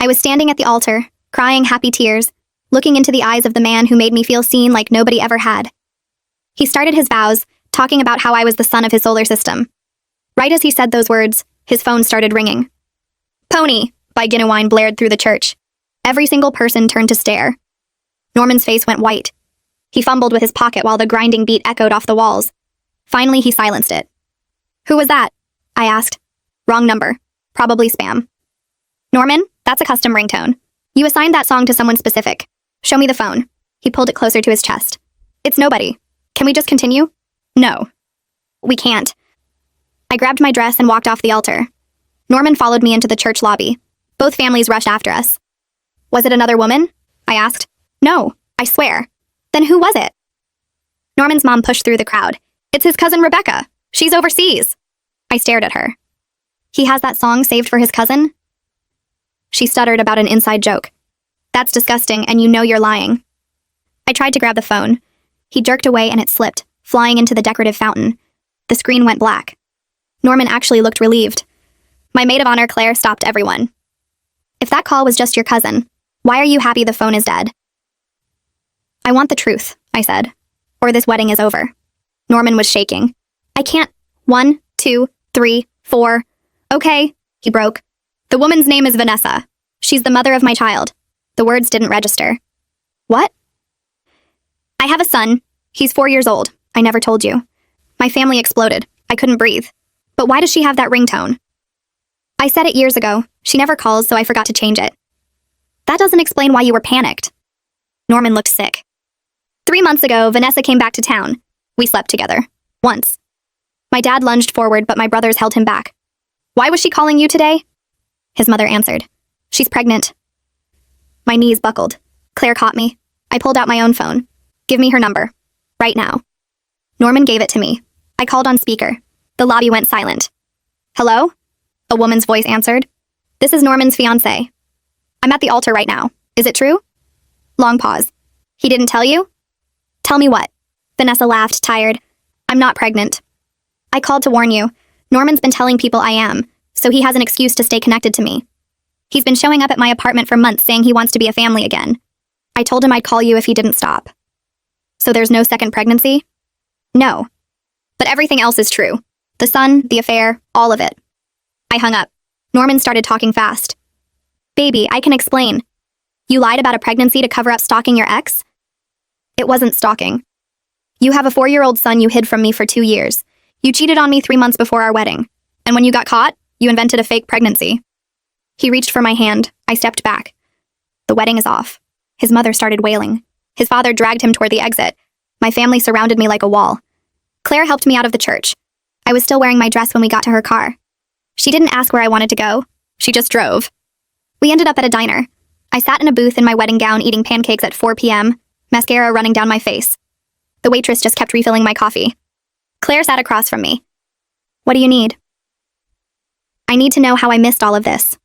I was standing at the altar, crying happy tears, looking into the eyes of the man who made me feel seen like nobody ever had. He started his vows, talking about how I was the sun of his solar system. Right as he said those words, his phone started ringing. "Pony," by Ginawine blared through the church. Every single person turned to stare. Norman's face went white. He fumbled with his pocket while the grinding beat echoed off the walls. Finally, he silenced it. "Who was that?" I asked. "Wrong number. Probably spam." "Norman, that's a custom ringtone. You assigned that song to someone specific. Show me the phone." He pulled it closer to his chest. "It's nobody. Can we just continue?" "No. We can't." I grabbed my dress and walked off the altar. Norman followed me into the church lobby. Both families rushed after us. "Was it another woman?" I asked. "No, I swear." "Then who was it?" Norman's mom pushed through the crowd. "It's his cousin Rebecca. She's overseas." I stared at her. "He has that song saved for his cousin?" She stuttered about an inside joke. "That's disgusting, and you know you're lying." I tried to grab the phone. He jerked away and it slipped, flying into the decorative fountain. The screen went black. Norman actually looked relieved. My maid of honor, Claire, stopped everyone. "If that call was just your cousin, why are you happy the phone is dead?" "I want the truth," I said, "or this wedding is over." Norman was shaking. "I can't. 1, 2, 3, 4. Okay," he broke. "The woman's name is Vanessa. She's the mother of my child." The words didn't register. "What?" "I have a son. He's 4 years old. I never told you." My family exploded. I couldn't breathe. "But why does she have that ringtone?" "I said it years ago. She never calls, so I forgot to change it." "That doesn't explain why you were panicked." Norman looked sick. 3 months ago, Vanessa came back to town. We slept together. Once. My dad lunged forward, but my brothers held him back. "Why was she calling you today?" His mother answered. "She's pregnant." My knees buckled. Claire caught me. I pulled out my own phone. "Give me her number. Right now." Norman gave it to me. I called on speaker. The lobby went silent. "Hello?" A woman's voice answered. "This is Norman's fiancé. I'm at the altar right now. Is it true?" Long pause. "He didn't tell you?" "Tell me what?" Vanessa laughed, tired. "I'm not pregnant." "I called to warn you. Norman's been telling people I am, so he has an excuse to stay connected to me. He's been showing up at my apartment for months saying he wants to be a family again. I told him I'd call you if he didn't stop." "So there's no second pregnancy?" "No. But everything else is true. The son, the affair, all of it." I hung up. Norman started talking fast. "Baby, I can explain. You lied about a pregnancy to cover up stalking your ex?" "It wasn't stalking. You have a 4-year-old son you hid from me for 2 years. You cheated on me 3 months before our wedding. And when you got caught, you invented a fake pregnancy." He reached for my hand. I stepped back. "The wedding is off." His mother started wailing. His father dragged him toward the exit. My family surrounded me like a wall. Claire helped me out of the church. I was still wearing my dress when we got to her car. She didn't ask where I wanted to go. She just drove. We ended up at a diner. I sat in a booth in my wedding gown eating pancakes at 4 p.m., mascara running down my face. The waitress just kept refilling my coffee. Claire sat across from me. "What do you need?" "I need to know how I missed all of this."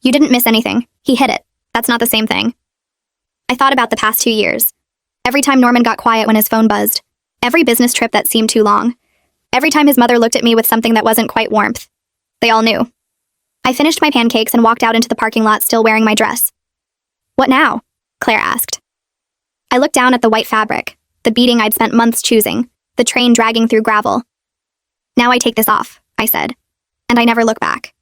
"You didn't miss anything. He hid it. That's not the same thing." I thought about the past 2 years. Every time Norman got quiet when his phone buzzed. Every business trip that seemed too long. Every time his mother looked at me with something that wasn't quite warmth. They all knew. I finished my pancakes and walked out into the parking lot still wearing my dress. "What now?" Claire asked. I looked down at the white fabric, the beading I'd spent months choosing, the train dragging through gravel. "Now I take this off," I said, and I never look back.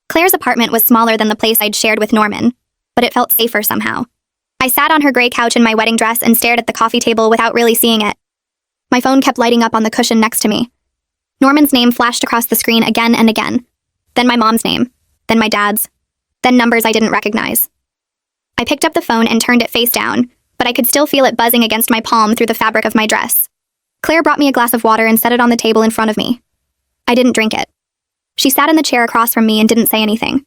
Claire's apartment was smaller than the place I'd shared with Norman, but it felt safer somehow. I sat on her gray couch in my wedding dress and stared at the coffee table without really seeing it. My phone kept lighting up on the cushion next to me. Norman's name flashed across the screen again and again. Then my mom's name. Then my dad's. Then numbers I didn't recognize. I picked up the phone and turned it face down, but I could still feel it buzzing against my palm through the fabric of my dress. Claire brought me a glass of water and set it on the table in front of me. I didn't drink it. She sat in the chair across from me and didn't say anything.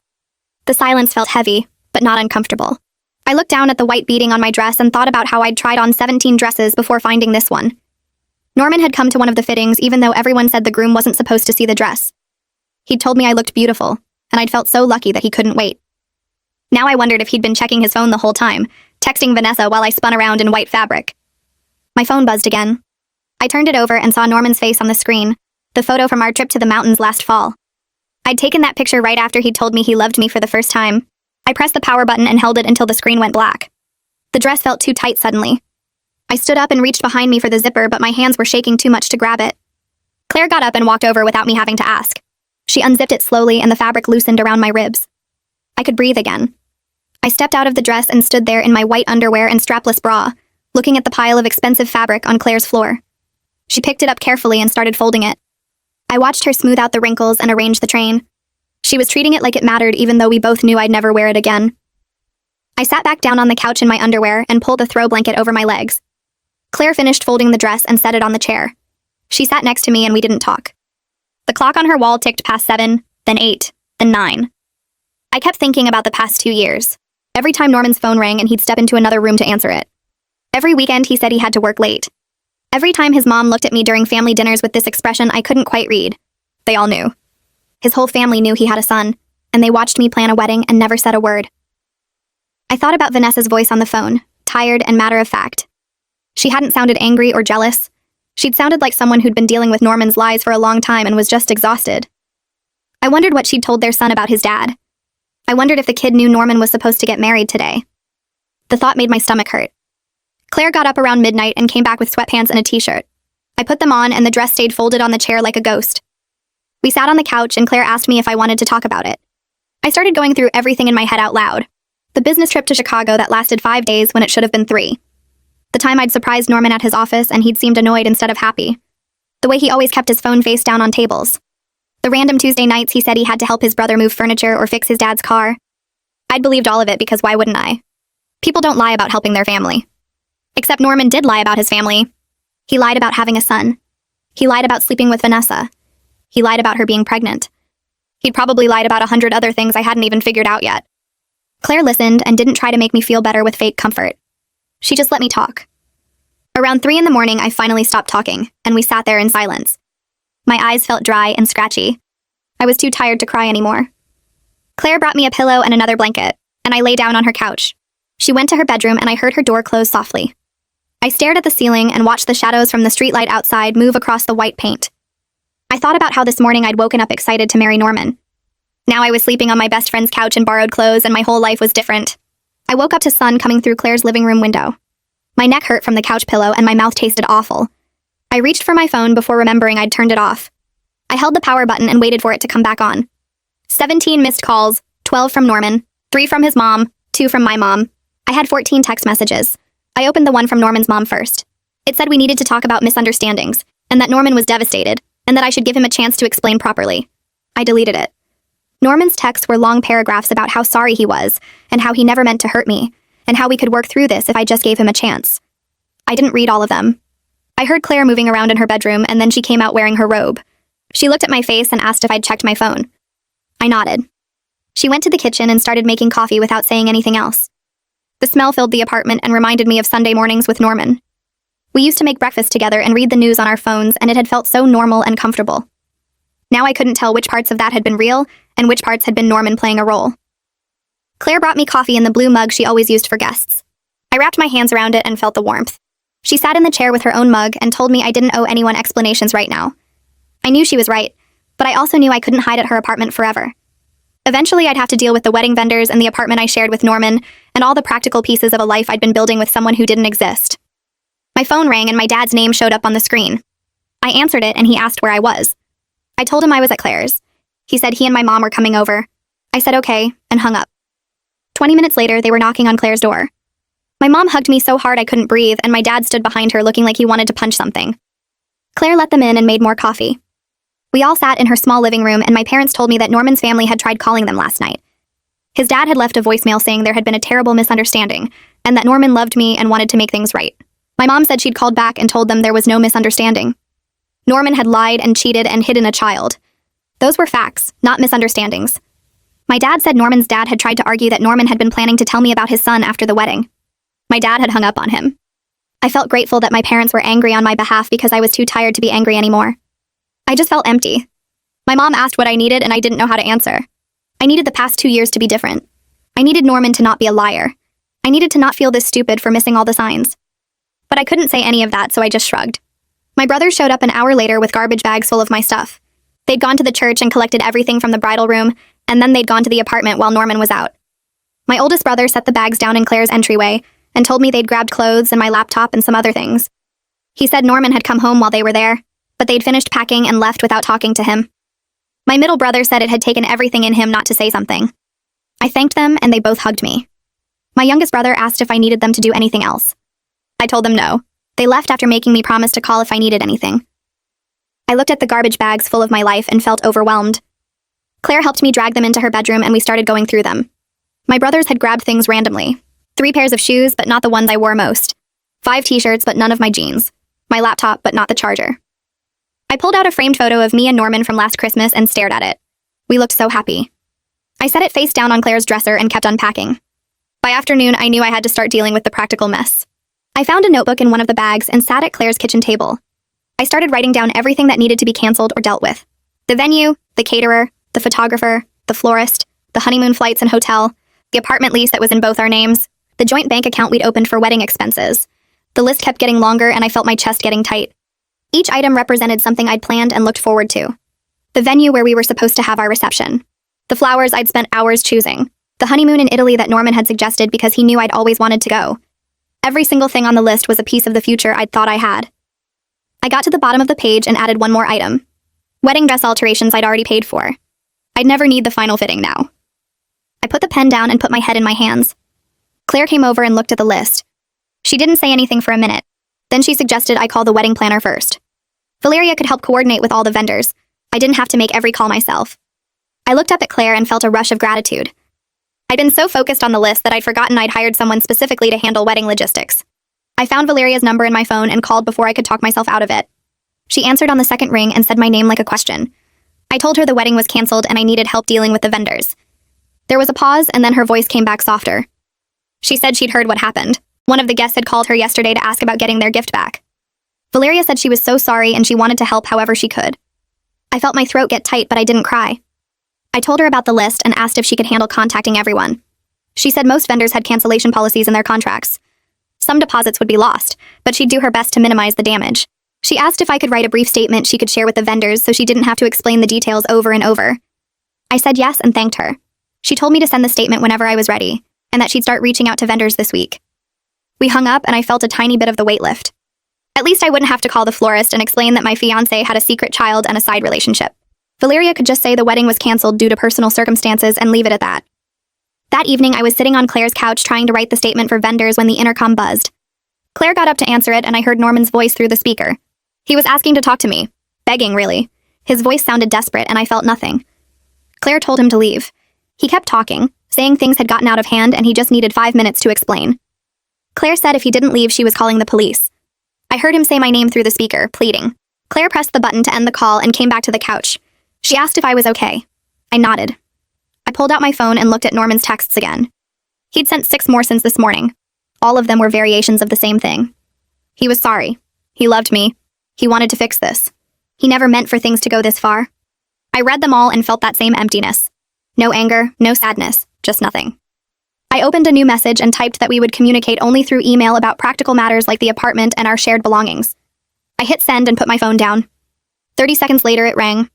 The silence felt heavy, but not uncomfortable. I looked down at the white beading on my dress and thought about how I'd tried on 17 dresses before finding this one. Norman had come to one of the fittings even though everyone said the groom wasn't supposed to see the dress. He'd told me I looked beautiful, and I'd felt so lucky that he couldn't wait. Now I wondered if he'd been checking his phone the whole time, texting Vanessa while I spun around in white fabric. My phone buzzed again. I turned it over and saw Norman's face on the screen, the photo from our trip to the mountains last fall. I'd taken that picture right after he'd told me he loved me for the first time. I pressed the power button and held it until the screen went black. The dress felt too tight suddenly. I stood up and reached behind me for the zipper, but my hands were shaking too much to grab it. Claire got up and walked over without me having to ask. She unzipped it slowly and the fabric loosened around my ribs. I could breathe again. I stepped out of the dress and stood there in my white underwear and strapless bra, looking at the pile of expensive fabric on Claire's floor. She picked it up carefully and started folding it. I watched her smooth out the wrinkles and arrange the train. She was treating it like it mattered, even though we both knew I'd never wear it again. I sat back down on the couch in my underwear and pulled a throw blanket over my legs. Claire finished folding the dress and set it on the chair. She sat next to me and we didn't talk. The clock on her wall ticked past 7, then 8, then 9. I kept thinking about the past 2 years. Every time Norman's phone rang and he'd step into another room to answer it. Every weekend he said he had to work late. Every time his mom looked at me during family dinners with this expression I couldn't quite read. They all knew. His whole family knew he had a son, and they watched me plan a wedding and never said a word. I thought about Vanessa's voice on the phone, tired and matter-of-fact. She hadn't sounded angry or jealous. She'd sounded like someone who'd been dealing with Norman's lies for a long time and was just exhausted. I wondered what she'd told their son about his dad. I wondered if the kid knew Norman was supposed to get married today. The thought made my stomach hurt. Claire got up around midnight and came back with sweatpants and a t-shirt. I put them on and the dress stayed folded on the chair like a ghost. We sat on the couch and Claire asked me if I wanted to talk about it. I started going through everything in my head out loud. The business trip to Chicago that lasted 5 days when it should have been 3. The time I'd surprised Norman at his office and he'd seemed annoyed instead of happy. The way he always kept his phone face down on tables. The random Tuesday nights he said he had to help his brother move furniture or fix his dad's car. I'd believed all of it because why wouldn't I? People don't lie about helping their family. Except Norman did lie about his family. He lied about having a son. He lied about sleeping with Vanessa. He lied about her being pregnant. He'd probably lied about 100 other things I hadn't even figured out yet. Claire listened and didn't try to make me feel better with fake comfort. She just let me talk. Around 3 in the morning, I finally stopped talking, and we sat there in silence. My eyes felt dry and scratchy. I was too tired to cry anymore. Claire brought me a pillow and another blanket, and I lay down on her couch. She went to her bedroom and I heard her door close softly. I stared at the ceiling and watched the shadows from the streetlight outside move across the white paint. I thought about how this morning I'd woken up excited to marry Norman. Now I was sleeping on my best friend's couch in borrowed clothes and my whole life was different. I woke up to sun coming through Claire's living room window. My neck hurt from the couch pillow and my mouth tasted awful. I reached for my phone before remembering I'd turned it off. I held the power button and waited for it to come back on. 17 missed calls, 12 from Norman, 3 from his mom, 2 from my mom. I had 14 text messages. I opened the one from Norman's mom first. It said we needed to talk about misunderstandings, and that Norman was devastated, and that I should give him a chance to explain properly. I deleted it. Norman's texts were long paragraphs about how sorry he was, and how he never meant to hurt me, and how we could work through this if I just gave him a chance. I didn't read all of them. I heard Claire moving around in her bedroom, and then she came out wearing her robe. She looked at my face and asked if I'd checked my phone. I nodded. She went to the kitchen and started making coffee without saying anything else. The smell filled the apartment and reminded me of Sunday mornings with Norman. We used to make breakfast together and read the news on our phones, and it had felt so normal and comfortable. Now I couldn't tell which parts of that had been real and which parts had been Norman playing a role. Claire brought me coffee in the blue mug she always used for guests. I wrapped my hands around it and felt the warmth. She sat in the chair with her own mug and told me I didn't owe anyone explanations right now. I knew she was right, but I also knew I couldn't hide at her apartment forever. Eventually, I'd have to deal with the wedding vendors and the apartment I shared with Norman, and all the practical pieces of a life I'd been building with someone who didn't exist. My phone rang and my dad's name showed up on the screen. I answered it and he asked where I was. I told him I was at Claire's. He said he and my mom were coming over. I said okay, and hung up. 20 minutes later, they were knocking on Claire's door. My mom hugged me so hard I couldn't breathe, and my dad stood behind her looking like he wanted to punch something. Claire let them in and made more coffee. We all sat in her small living room, and my parents told me that Norman's family had tried calling them last night. His dad had left a voicemail saying there had been a terrible misunderstanding, and that Norman loved me and wanted to make things right. My mom said she'd called back and told them there was no misunderstanding. Norman had lied and cheated and hidden a child. Those were facts, not misunderstandings. My dad said Norman's dad had tried to argue that Norman had been planning to tell me about his son after the wedding. My dad had hung up on him. I felt grateful that my parents were angry on my behalf because I was too tired to be angry anymore. I just felt empty. My mom asked what I needed and I didn't know how to answer. I needed the past 2 years to be different. I needed Norman to not be a liar. I needed to not feel this stupid for missing all the signs. But I couldn't say any of that, so I just shrugged. My brothers showed up an hour later with garbage bags full of my stuff. They'd gone to the church and collected everything from the bridal room, and then they'd gone to the apartment while Norman was out. My oldest brother set the bags down in Claire's entryway and told me they'd grabbed clothes and my laptop and some other things. He said Norman had come home while they were there, but they'd finished packing and left without talking to him. My middle brother said it had taken everything in him not to say something. I thanked them and they both hugged me. My youngest brother asked if I needed them to do anything else. I told them no. They left after making me promise to call if I needed anything. I looked at the garbage bags full of my life and felt overwhelmed. Claire helped me drag them into her bedroom and we started going through them. My brothers had grabbed things randomly. 3 pairs of shoes, but not the ones I wore most. 5 t-shirts, but none of my jeans. My laptop, but not the charger. I pulled out a framed photo of me and Norman from last Christmas and stared at it. We looked so happy. I set it face down on Claire's dresser and kept unpacking. By afternoon, I knew I had to start dealing with the practical mess. I found a notebook in one of the bags and sat at Claire's kitchen table. I started writing down everything that needed to be canceled or dealt with. The venue, the caterer, the photographer, the florist, the honeymoon flights and hotel, the apartment lease that was in both our names, the joint bank account we'd opened for wedding expenses. The list kept getting longer and I felt my chest getting tight. Each item represented something I'd planned and looked forward to. The venue where we were supposed to have our reception. The flowers I'd spent hours choosing. The honeymoon in Italy that Norman had suggested because he knew I'd always wanted to go. Every single thing on the list was a piece of the future I'd thought I had. I got to the bottom of the page and added one more item. Wedding dress alterations I'd already paid for. I'd never need the final fitting now. I put the pen down and put my head in my hands. Claire came over and looked at the list. She didn't say anything for a minute. Then she suggested I call the wedding planner first. Valeria could help coordinate with all the vendors. I didn't have to make every call myself. I looked up at Claire and felt a rush of gratitude. I'd been so focused on the list that I'd forgotten I'd hired someone specifically to handle wedding logistics. I found Valeria's number in my phone and called before I could talk myself out of it. She answered on the second ring and said my name like a question. I told her the wedding was canceled and I needed help dealing with the vendors. There was a pause and then her voice came back softer. She said she'd heard what happened. One of the guests had called her yesterday to ask about getting their gift back. Valeria said she was so sorry and she wanted to help however she could. I felt my throat get tight, but I didn't cry. I told her about the list and asked if she could handle contacting everyone. She said most vendors had cancellation policies in their contracts. Some deposits would be lost, but she'd do her best to minimize the damage. She asked if I could write a brief statement she could share with the vendors so she didn't have to explain the details over and over. I said yes and thanked her. She told me to send the statement whenever I was ready, and that she'd start reaching out to vendors this week. We hung up and I felt a tiny bit of the weight lift. At least I wouldn't have to call the florist and explain that my fiancé had a secret child and a side relationship. Valeria could just say the wedding was canceled due to personal circumstances and leave it at that. That evening, I was sitting on Claire's couch trying to write the statement for vendors when the intercom buzzed. Claire got up to answer it and I heard Norman's voice through the speaker. He was asking to talk to me. Begging, really. His voice sounded desperate and I felt nothing. Claire told him to leave. He kept talking, saying things had gotten out of hand and he just needed 5 minutes to explain. Claire said if he didn't leave, she was calling the police. I heard him say my name through the speaker, pleading. Claire pressed the button to end the call and came back to the couch. She asked if I was okay. I nodded. I pulled out my phone and looked at Norman's texts again. He'd sent 6 more since this morning. All of them were variations of the same thing. He was sorry. He loved me. He wanted to fix this. He never meant for things to go this far. I read them all and felt that same emptiness. No anger, no sadness, just nothing. I opened a new message and typed that we would communicate only through email about practical matters like the apartment and our shared belongings. I hit send and put my phone down. 30 seconds later, it rang.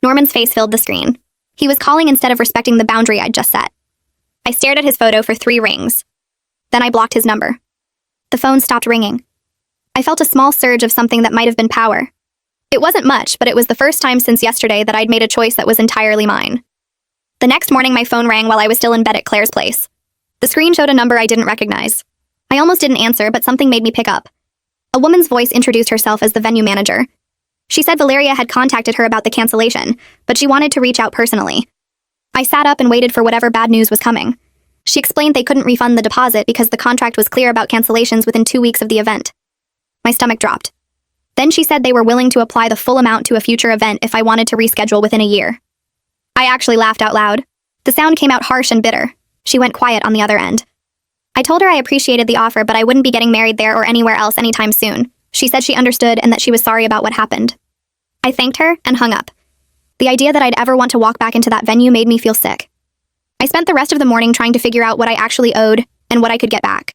Norman's face filled the screen. He was calling instead of respecting the boundary I'd just set. I stared at his photo for 3 rings. Then I blocked his number. The phone stopped ringing. I felt a small surge of something that might have been power. It wasn't much, but it was the first time since yesterday that I'd made a choice that was entirely mine. The next morning, my phone rang while I was still in bed at Claire's place. The screen showed a number I didn't recognize. I almost didn't answer, but something made me pick up. A woman's voice introduced herself as the venue manager. She said Valeria had contacted her about the cancellation, but she wanted to reach out personally. I sat up and waited for whatever bad news was coming. She explained they couldn't refund the deposit because the contract was clear about cancellations within 2 weeks of the event. My stomach dropped. Then she said they were willing to apply the full amount to a future event if I wanted to reschedule within a year. I actually laughed out loud. The sound came out harsh and bitter. She went quiet on the other end. I told her I appreciated the offer, but I wouldn't be getting married there or anywhere else anytime soon. She said she understood and that she was sorry about what happened. I thanked her and hung up. The idea that I'd ever want to walk back into that venue made me feel sick. I spent the rest of the morning trying to figure out what I actually owed and what I could get back.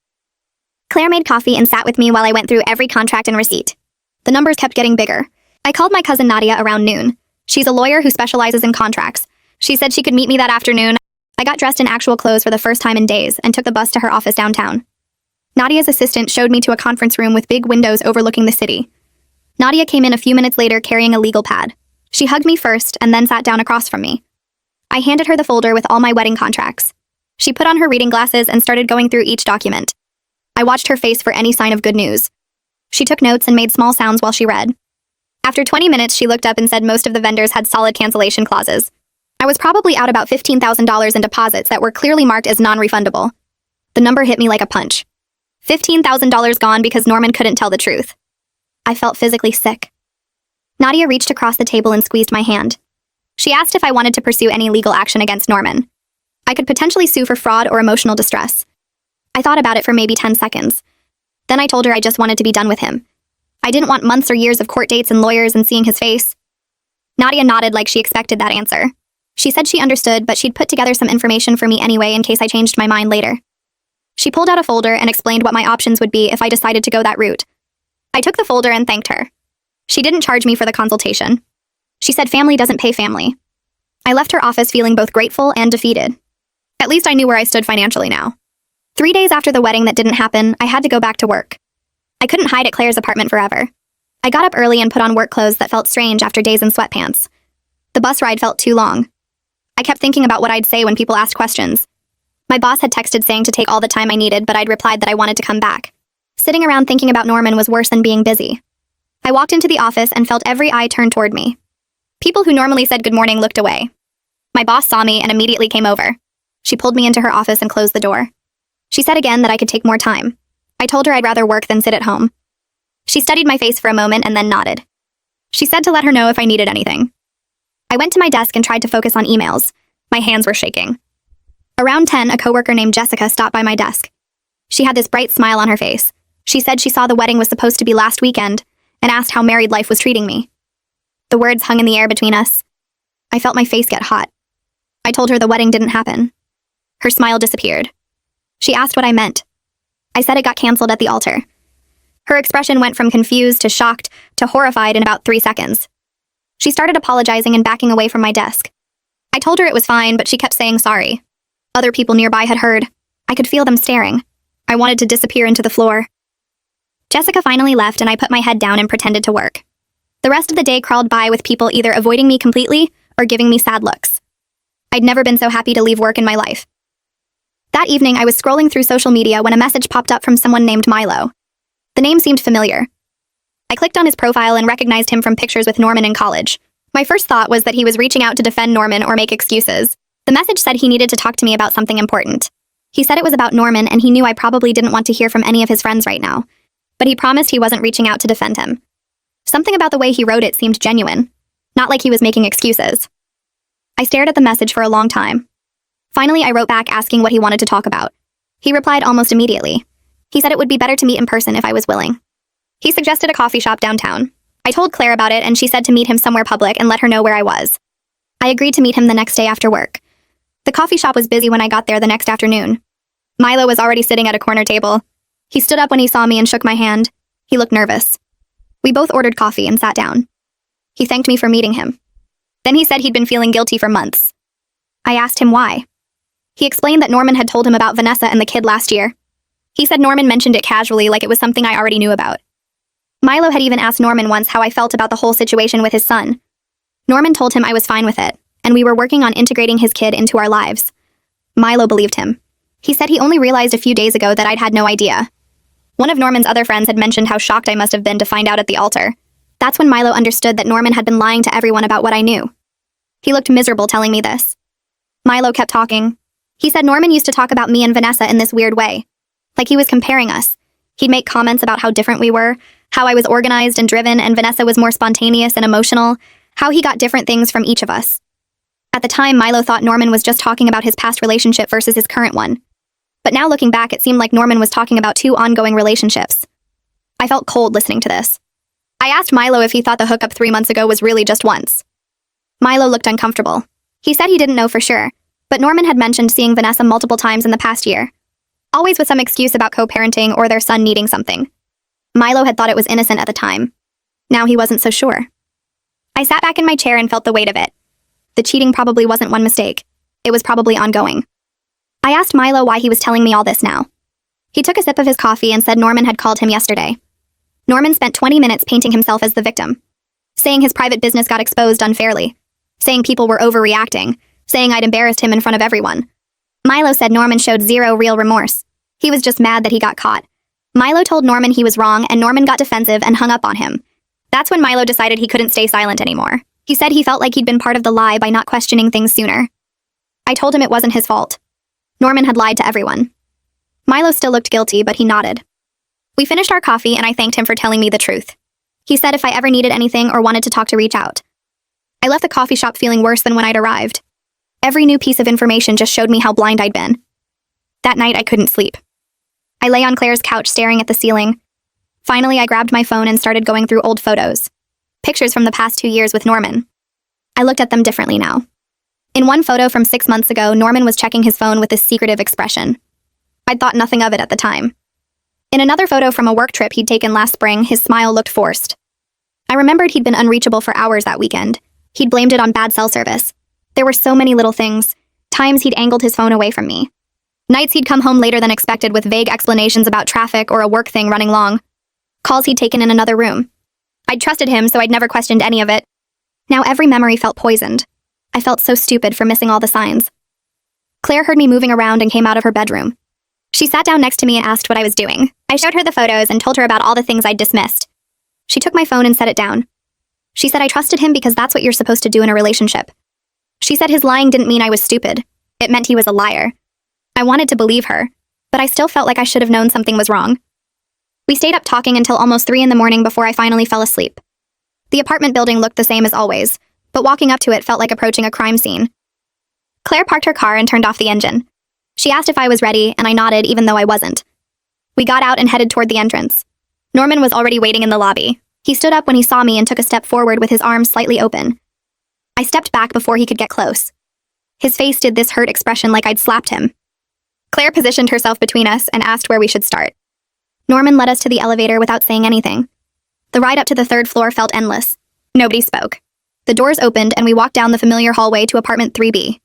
Claire made coffee and sat with me while I went through every contract and receipt. The numbers kept getting bigger. I called my cousin Nadia around noon. She's a lawyer who specializes in contracts. She said she could meet me that afternoon. I got dressed in actual clothes for the first time in days and took the bus to her office downtown. Nadia's assistant showed me to a conference room with big windows overlooking the city. Nadia came in a few minutes later carrying a legal pad. She hugged me first and then sat down across from me. I handed her the folder with all my wedding contracts. She put on her reading glasses and started going through each document. I watched her face for any sign of good news. She took notes and made small sounds while she read. After 20 minutes, she looked up and said most of the vendors had solid cancellation clauses. I was probably out about $15,000 in deposits that were clearly marked as non-refundable. The number hit me like a punch. $15,000 gone because Norman couldn't tell the truth. I felt physically sick. Nadia reached across the table and squeezed my hand. She asked if I wanted to pursue any legal action against Norman. I could potentially sue for fraud or emotional distress. I thought about it for maybe 10 seconds. Then I told her I just wanted to be done with him. I didn't want months or years of court dates and lawyers and seeing his face. Nadia nodded like she expected that answer. She said she understood, but she'd put together some information for me anyway in case I changed my mind later. She pulled out a folder and explained what my options would be if I decided to go that route. I took the folder and thanked her. She didn't charge me for the consultation. She said family doesn't pay family. I left her office feeling both grateful and defeated. At least I knew where I stood financially now. 3 days after the wedding that didn't happen, I had to go back to work. I couldn't hide at Claire's apartment forever. I got up early and put on work clothes that felt strange after days in sweatpants. The bus ride felt too long. I kept thinking about what I'd say when people asked questions. My boss had texted saying to take all the time I needed, but I'd replied that I wanted to come back. Sitting around thinking about Norman was worse than being busy. I walked into the office and felt every eye turn toward me. People who normally said good morning looked away. My boss saw me and immediately came over. She pulled me into her office and closed the door. She said again that I could take more time. I told her I'd rather work than sit at home. She studied my face for a moment and then nodded. She said to let her know if I needed anything. I went to my desk and tried to focus on emails. My hands were shaking. Around 10, a coworker named Jessica stopped by my desk. She had this bright smile on her face. She said she saw the wedding was supposed to be last weekend and asked how married life was treating me. The words hung in the air between us. I felt my face get hot. I told her the wedding didn't happen. Her smile disappeared. She asked what I meant. I said it got canceled at the altar. Her expression went from confused to shocked to horrified in about 3 seconds. She started apologizing and backing away from my desk. I told her it was fine, but she kept saying sorry. Other people nearby had heard. I could feel them staring. I wanted to disappear into the floor. Jessica finally left and I put my head down and pretended to work. The rest of the day crawled by with people either avoiding me completely or giving me sad looks. I'd never been so happy to leave work in my life. That evening, I was scrolling through social media when a message popped up from someone named Milo. The name seemed familiar. I clicked on his profile and recognized him from pictures with Norman in college. My first thought was that he was reaching out to defend Norman or make excuses. The message said he needed to talk to me about something important. He said it was about Norman and he knew I probably didn't want to hear from any of his friends right now. But he promised he wasn't reaching out to defend him. Something about the way he wrote it seemed genuine. Not like he was making excuses. I stared at the message for a long time. Finally, I wrote back asking what he wanted to talk about. He replied almost immediately. He said it would be better to meet in person if I was willing. He suggested a coffee shop downtown. I told Claire about it and she said to meet him somewhere public and let her know where I was. I agreed to meet him the next day after work. The coffee shop was busy when I got there the next afternoon. Milo was already sitting at a corner table. He stood up when he saw me and shook my hand. He looked nervous. We both ordered coffee and sat down. He thanked me for meeting him. Then he said he'd been feeling guilty for months. I asked him why. He explained that Norman had told him about Vanessa and the kid last year. He said Norman mentioned it casually like it was something I already knew about. Milo had even asked Norman once how I felt about the whole situation with his son. Norman told him I was fine with it, and we were working on integrating his kid into our lives. Milo believed him. He said he only realized a few days ago that I'd had no idea. One of Norman's other friends had mentioned how shocked I must have been to find out at the altar. That's when Milo understood that Norman had been lying to everyone about what I knew. He looked miserable telling me this. Milo kept talking. He said Norman used to talk about me and Vanessa in this weird way. Like he was comparing us. He'd make comments about how different we were, how I was organized and driven and Vanessa was more spontaneous and emotional, how he got different things from each of us. At the time, Milo thought Norman was just talking about his past relationship versus his current one. But now looking back, it seemed like Norman was talking about 2 ongoing relationships. I felt cold listening to this. I asked Milo if he thought the hookup 3 months ago was really just once. Milo looked uncomfortable. He said he didn't know for sure, but Norman had mentioned seeing Vanessa multiple times in the past year. Always with some excuse about co-parenting or their son needing something. Milo had thought it was innocent at the time. Now he wasn't so sure. I sat back in my chair and felt the weight of it. The cheating probably wasn't one mistake. It was probably ongoing. I asked Milo why he was telling me all this now. He took a sip of his coffee and said Norman had called him yesterday. Norman spent 20 minutes painting himself as the victim, saying his private business got exposed unfairly, saying people were overreacting, saying I'd embarrassed him in front of everyone. Milo said Norman showed zero real remorse. He was just mad that he got caught. Milo told Norman he was wrong and Norman got defensive and hung up on him. That's when Milo decided he couldn't stay silent anymore. He said he felt like he'd been part of the lie by not questioning things sooner. I told him it wasn't his fault. Norman had lied to everyone. Milo still looked guilty, but he nodded. We finished our coffee and I thanked him for telling me the truth. He said if I ever needed anything or wanted to talk to reach out. I left the coffee shop feeling worse than when I'd arrived. Every new piece of information just showed me how blind I'd been. That night I couldn't sleep. I lay on Claire's couch staring at the ceiling. Finally, I grabbed my phone and started going through old photos. Pictures from the past 2 years with Norman. I looked at them differently now. In one photo from 6 months ago, Norman was checking his phone with this secretive expression. I'd thought nothing of it at the time. In another photo from a work trip he'd taken last spring, his smile looked forced. I remembered he'd been unreachable for hours that weekend. He'd blamed it on bad cell service. There were so many little things. Times he'd angled his phone away from me. Nights he'd come home later than expected with vague explanations about traffic or a work thing running long. Calls he'd taken in another room. I'd trusted him, so I'd never questioned any of it. Now every memory felt poisoned. I felt so stupid for missing all the signs. Claire heard me moving around and came out of her bedroom. She sat down next to me and asked what I was doing. I showed her the photos and told her about all the things I'd dismissed. She took my phone and set it down. She said I trusted him because that's what you're supposed to do in a relationship. She said his lying didn't mean I was stupid. It meant he was a liar. I wanted to believe her, but I still felt like I should have known something was wrong. We stayed up talking until almost 3 in the morning before I finally fell asleep. The apartment building looked the same as always, but walking up to it felt like approaching a crime scene. Claire parked her car and turned off the engine. She asked if I was ready, and I nodded even though I wasn't. We got out and headed toward the entrance. Norman was already waiting in the lobby. He stood up when he saw me and took a step forward with his arms slightly open. I stepped back before he could get close. His face did this hurt expression like I'd slapped him. Claire positioned herself between us and asked where we should start. Norman led us to the elevator without saying anything. The ride up to the 3rd floor felt endless. Nobody spoke. The doors opened and we walked down the familiar hallway to apartment 3B.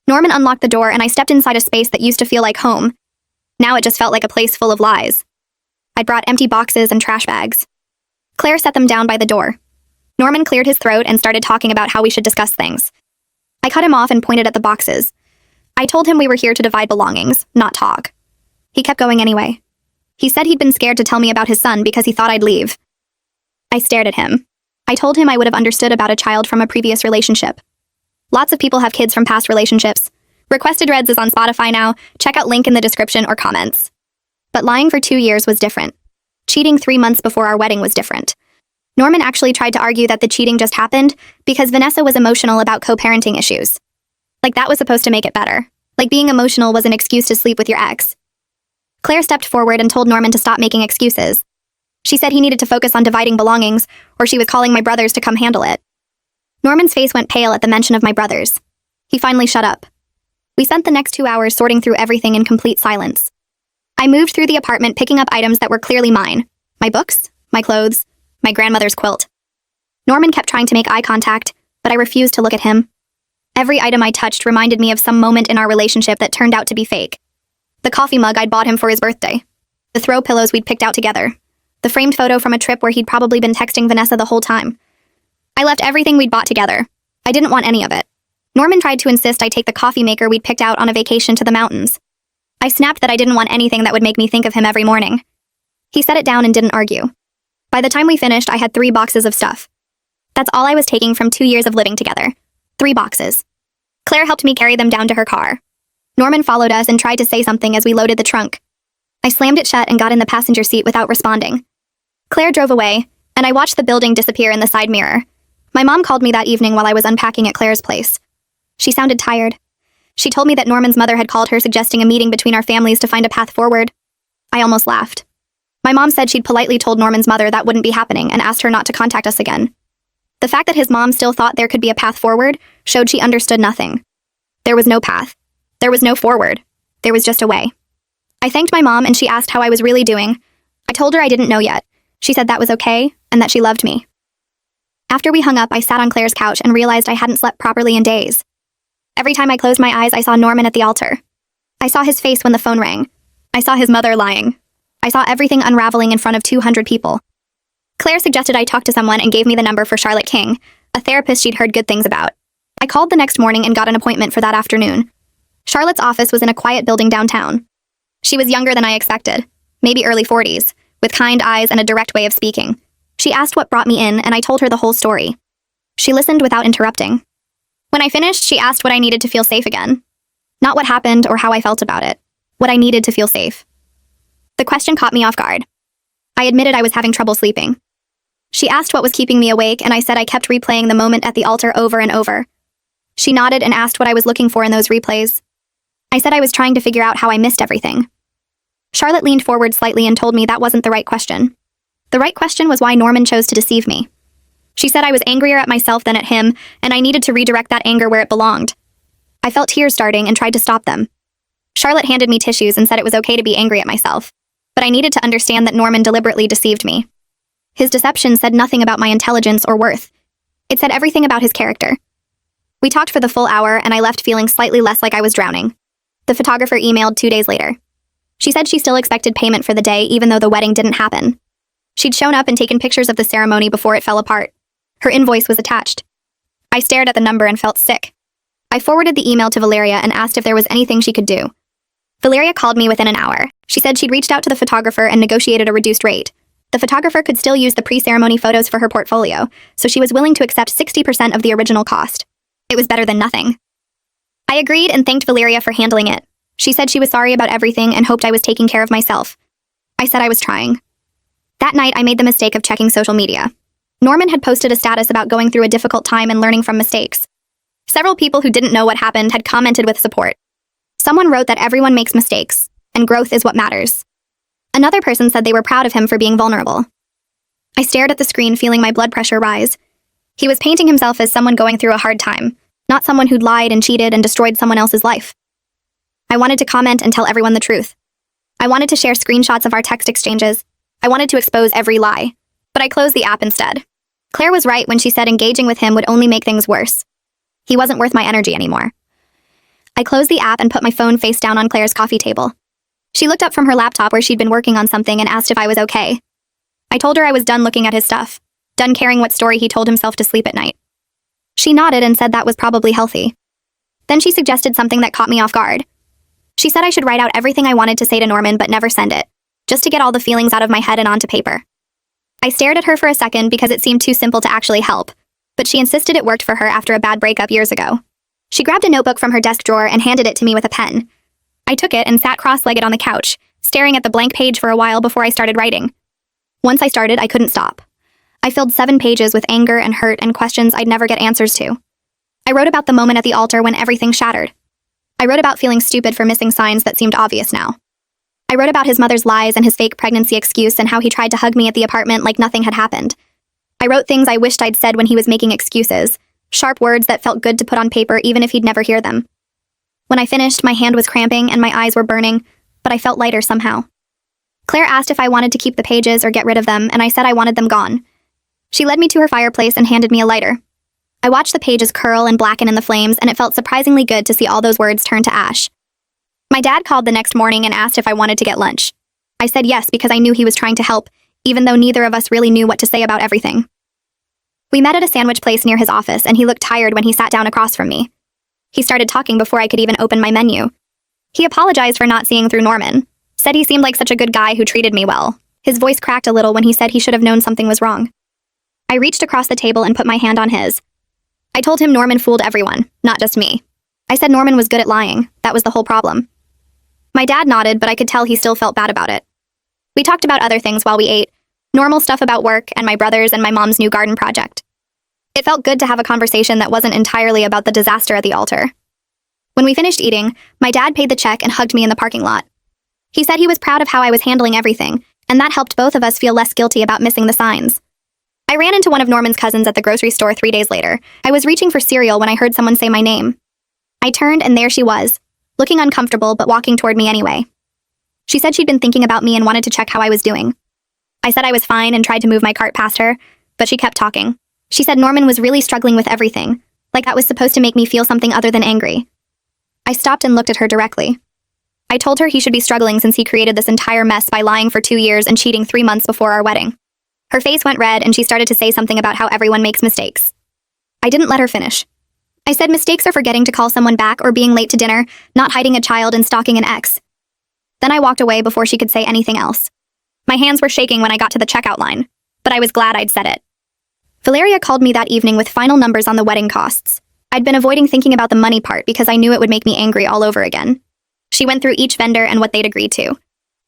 Norman unlocked the door and I stepped inside a space that used to feel like home. Now it just felt like a place full of lies. I'd brought empty boxes and trash bags. Claire set them down by the door. Norman cleared his throat and started talking about how we should discuss things. I cut him off and pointed at the boxes. I told him we were here to divide belongings, not talk. He kept going anyway. He said he'd been scared to tell me about his son because he thought I'd leave. I stared at him. I told him I would have understood about a child from a previous relationship. Lots of people have kids from past relationships. Requested Reds is on Spotify now. Check out link in the description or comments. But lying for 2 years was different. Cheating 3 months before our wedding was different. Norman actually tried to argue that the cheating just happened because Vanessa was emotional about co-parenting issues. Like that was supposed to make it better. Like being emotional was an excuse to sleep with your ex. Claire stepped forward and told Norman to stop making excuses. She said he needed to focus on dividing belongings, or she was calling my brothers to come handle it. Norman's face went pale at the mention of my brothers. He finally shut up. We spent the next 2 hours sorting through everything in complete silence. I moved through the apartment picking up items that were clearly mine. My books, my clothes, my grandmother's quilt. Norman kept trying to make eye contact, but I refused to look at him. Every item I touched reminded me of some moment in our relationship that turned out to be fake. The coffee mug I'd bought him for his birthday. The throw pillows we'd picked out together. The framed photo from a trip where he'd probably been texting Vanessa the whole time. I left everything we'd bought together. I didn't want any of it. Norman tried to insist I take the coffee maker we'd picked out on a vacation to the mountains. I snapped that I didn't want anything that would make me think of him every morning. He set it down and didn't argue. By the time we finished, I had 3 boxes of stuff. That's all I was taking from 2 years of living together. 3 boxes. Claire helped me carry them down to her car. Norman followed us and tried to say something as we loaded the trunk. I slammed it shut and got in the passenger seat without responding. Claire drove away, and I watched the building disappear in the side mirror. My mom called me that evening while I was unpacking at Claire's place. She sounded tired. She told me that Norman's mother had called her suggesting a meeting between our families to find a path forward. I almost laughed. My mom said she'd politely told Norman's mother that wouldn't be happening and asked her not to contact us again. The fact that his mom still thought there could be a path forward showed she understood nothing. There was no path. There was no forward. There was just a way. I thanked my mom and she asked how I was really doing. I told her I didn't know yet. She said that was okay and that she loved me. After we hung up, I sat on Claire's couch and realized I hadn't slept properly in days. Every time I closed my eyes, I saw Norman at the altar. I saw his face when the phone rang. I saw his mother lying. I saw everything unraveling in front of 200 people. Claire suggested I talk to someone and gave me the number for Charlotte King, a therapist she'd heard good things about. I called the next morning and got an appointment for that afternoon. Charlotte's office was in a quiet building downtown. She was younger than I expected, maybe early 40s, with kind eyes and a direct way of speaking. She asked what brought me in, and I told her the whole story. She listened without interrupting. When I finished, she asked what I needed to feel safe again. Not what happened or how I felt about it. What I needed to feel safe. The question caught me off guard. I admitted I was having trouble sleeping. She asked what was keeping me awake, and I said I kept replaying the moment at the altar over and over. She nodded and asked what I was looking for in those replays. I said I was trying to figure out how I missed everything. Charlotte leaned forward slightly and told me that wasn't the right question. The right question was why Norman chose to deceive me. She said I was angrier at myself than at him, and I needed to redirect that anger where it belonged. I felt tears starting and tried to stop them. Charlotte handed me tissues and said it was okay to be angry at myself, but I needed to understand that Norman deliberately deceived me. His deception said nothing about my intelligence or worth. It said everything about his character. We talked for the full hour, and I left feeling slightly less like I was drowning. The photographer emailed 2 days later. She said she still expected payment for the day even though the wedding didn't happen. She'd shown up and taken pictures of the ceremony before it fell apart. Her invoice was attached. I stared at the number and felt sick. I forwarded the email to Valeria and asked if there was anything she could do. Valeria called me within an hour. She said she'd reached out to the photographer and negotiated a reduced rate. The photographer could still use the pre-ceremony photos for her portfolio, so she was willing to accept 60% of the original cost. It was better than nothing. I agreed and thanked Valeria for handling it. She said she was sorry about everything and hoped I was taking care of myself. I said I was trying. That night, I made the mistake of checking social media. Norman had posted a status about going through a difficult time and learning from mistakes. Several people who didn't know what happened had commented with support. Someone wrote that everyone makes mistakes, and growth is what matters. Another person said they were proud of him for being vulnerable. I stared at the screen, feeling my blood pressure rise. He was painting himself as someone going through a hard time, not someone who'd lied and cheated and destroyed someone else's life. I wanted to comment and tell everyone the truth. I wanted to share screenshots of our text exchanges. I wanted to expose every lie. But I closed the app instead. Claire was right when she said engaging with him would only make things worse. He wasn't worth my energy anymore. I closed the app and put my phone face down on Claire's coffee table. She looked up from her laptop where she'd been working on something and asked if I was okay. I told her I was done looking at his stuff, done caring what story he told himself to sleep at night. She nodded and said that was probably healthy. Then she suggested something that caught me off guard. She said I should write out everything I wanted to say to Norman but never send it, just to get all the feelings out of my head and onto paper. I stared at her for a second because it seemed too simple to actually help, but she insisted it worked for her after a bad breakup years ago. She grabbed a notebook from her desk drawer and handed it to me with a pen. I took it and sat cross-legged on the couch, staring at the blank page for a while before I started writing. Once I started, I couldn't stop. I filled 7 pages with anger and hurt and questions I'd never get answers to. I wrote about the moment at the altar when everything shattered. I wrote about feeling stupid for missing signs that seemed obvious now. I wrote about his mother's lies and his fake pregnancy excuse and how he tried to hug me at the apartment like nothing had happened. I wrote things I wished I'd said when he was making excuses, sharp words that felt good to put on paper even if he'd never hear them. When I finished, my hand was cramping and my eyes were burning, but I felt lighter somehow. Claire asked if I wanted to keep the pages or get rid of them, and I said I wanted them gone. She led me to her fireplace and handed me a lighter. I watched the pages curl and blacken in the flames, and it felt surprisingly good to see all those words turn to ash. My dad called the next morning and asked if I wanted to get lunch. I said yes because I knew he was trying to help, even though neither of us really knew what to say about everything. We met at a sandwich place near his office, and he looked tired when he sat down across from me. He started talking before I could even open my menu. He apologized for not seeing through Norman, said he seemed like such a good guy who treated me well. His voice cracked a little when he said he should have known something was wrong. I reached across the table and put my hand on his. I told him Norman fooled everyone, not just me. I said Norman was good at lying. That was the whole problem. My dad nodded, but I could tell he still felt bad about it. We talked about other things while we ate, normal stuff about work and my brothers and my mom's new garden project. It felt good to have a conversation that wasn't entirely about the disaster at the altar. When we finished eating, my dad paid the check and hugged me in the parking lot. He said he was proud of how I was handling everything, and that helped both of us feel less guilty about missing the signs. I ran into one of Norman's cousins at the grocery store 3 days later. I was reaching for cereal when I heard someone say my name. I turned and there she was, looking uncomfortable but walking toward me anyway. She said she'd been thinking about me and wanted to check how I was doing. I said I was fine and tried to move my cart past her, but she kept talking. She said Norman was really struggling with everything, like that was supposed to make me feel something other than angry. I stopped and looked at her directly. I told her he should be struggling since he created this entire mess by lying for 2 years and cheating 3 months before our wedding. Her face went red and she started to say something about how everyone makes mistakes. I didn't let her finish. I said mistakes are forgetting to call someone back or being late to dinner, not hiding a child and stalking an ex. Then I walked away before she could say anything else. My hands were shaking when I got to the checkout line, but I was glad I'd said it. Valeria called me that evening with final numbers on the wedding costs. I'd been avoiding thinking about the money part because I knew it would make me angry all over again. She went through each vendor and what they'd agreed to.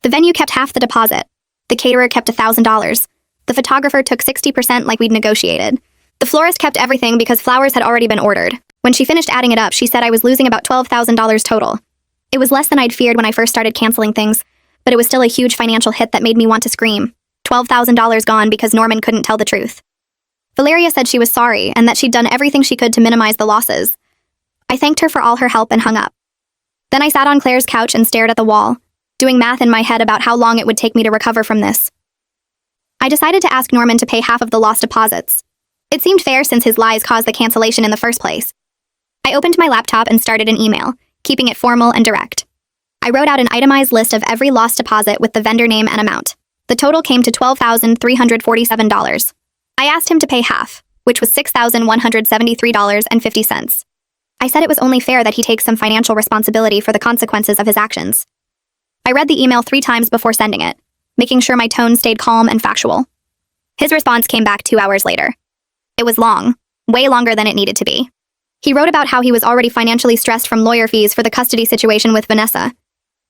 The venue kept half the deposit. The caterer kept $1,000. The photographer took 60% like we'd negotiated. The florist kept everything because flowers had already been ordered. When she finished adding it up, she said I was losing about $12,000 total. It was less than I'd feared when I first started canceling things, but it was still a huge financial hit that made me want to scream. $12,000 gone because Norman couldn't tell the truth. Valeria said she was sorry and that she'd done everything she could to minimize the losses. I thanked her for all her help and hung up. Then I sat on Claire's couch and stared at the wall, doing math in my head about how long it would take me to recover from this. I decided to ask Norman to pay half of the lost deposits. It seemed fair since his lies caused the cancellation in the first place. I opened my laptop and started an email, keeping it formal and direct. I wrote out an itemized list of every lost deposit with the vendor name and amount. The total came to $12,347. I asked him to pay half, which was $6,173.50. I said it was only fair that he takes some financial responsibility for the consequences of his actions. I read the email 3 times before sending it, making sure my tone stayed calm and factual. His response came back 2 hours later. It was long, way longer than it needed to be. He wrote about how he was already financially stressed from lawyer fees for the custody situation with Vanessa.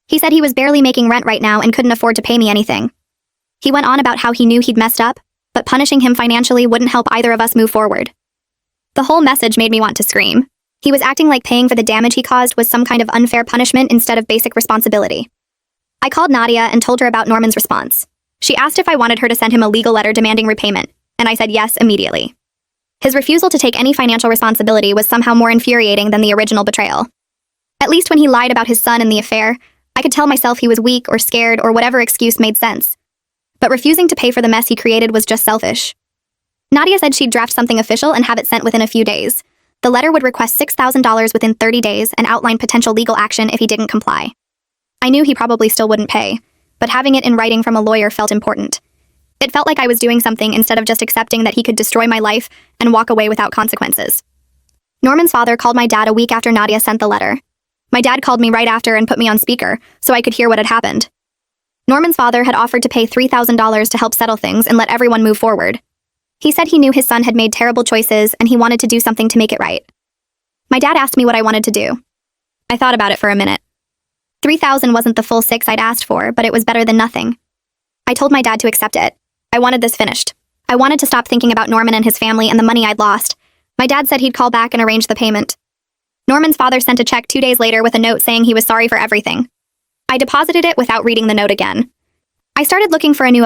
He said he was barely making rent right now and couldn't afford to pay me anything. He went on about how he knew he'd messed up, but punishing him financially wouldn't help either of us move forward. The whole message made me want to scream. He was acting like paying for the damage he caused was some kind of unfair punishment instead of basic responsibility. I called Nadia and told her about Norman's response. She asked if I wanted her to send him a legal letter demanding repayment, and I said yes immediately. His refusal to take any financial responsibility was somehow more infuriating than the original betrayal. At least when he lied about his son and the affair, I could tell myself he was weak or scared or whatever excuse made sense. But refusing to pay for the mess he created was just selfish. Nadia said she'd draft something official and have it sent within a few days. The letter would request $6,000 within 30 days and outline potential legal action if he didn't comply. I knew he probably still wouldn't pay, but having it in writing from a lawyer felt important. It felt like I was doing something instead of just accepting that he could destroy my life and walk away without consequences. Norman's father called my dad a week after Nadia sent the letter. My dad called me right after and put me on speaker so I could hear what had happened. Norman's father had offered to pay $3,000 to help settle things and let everyone move forward. He said he knew his son had made terrible choices and he wanted to do something to make it right. My dad asked me what I wanted to do. I thought about it for a minute. $3,000 wasn't the full $6,000 I'd asked for, but it was better than nothing. I told my dad to accept it. I wanted this finished. I wanted to stop thinking about Norman and his family and the money I'd lost. My dad said he'd call back and arrange the payment. Norman's father sent a check 2 days later with a note saying he was sorry for everything. I deposited it without reading the note again. I started looking for a new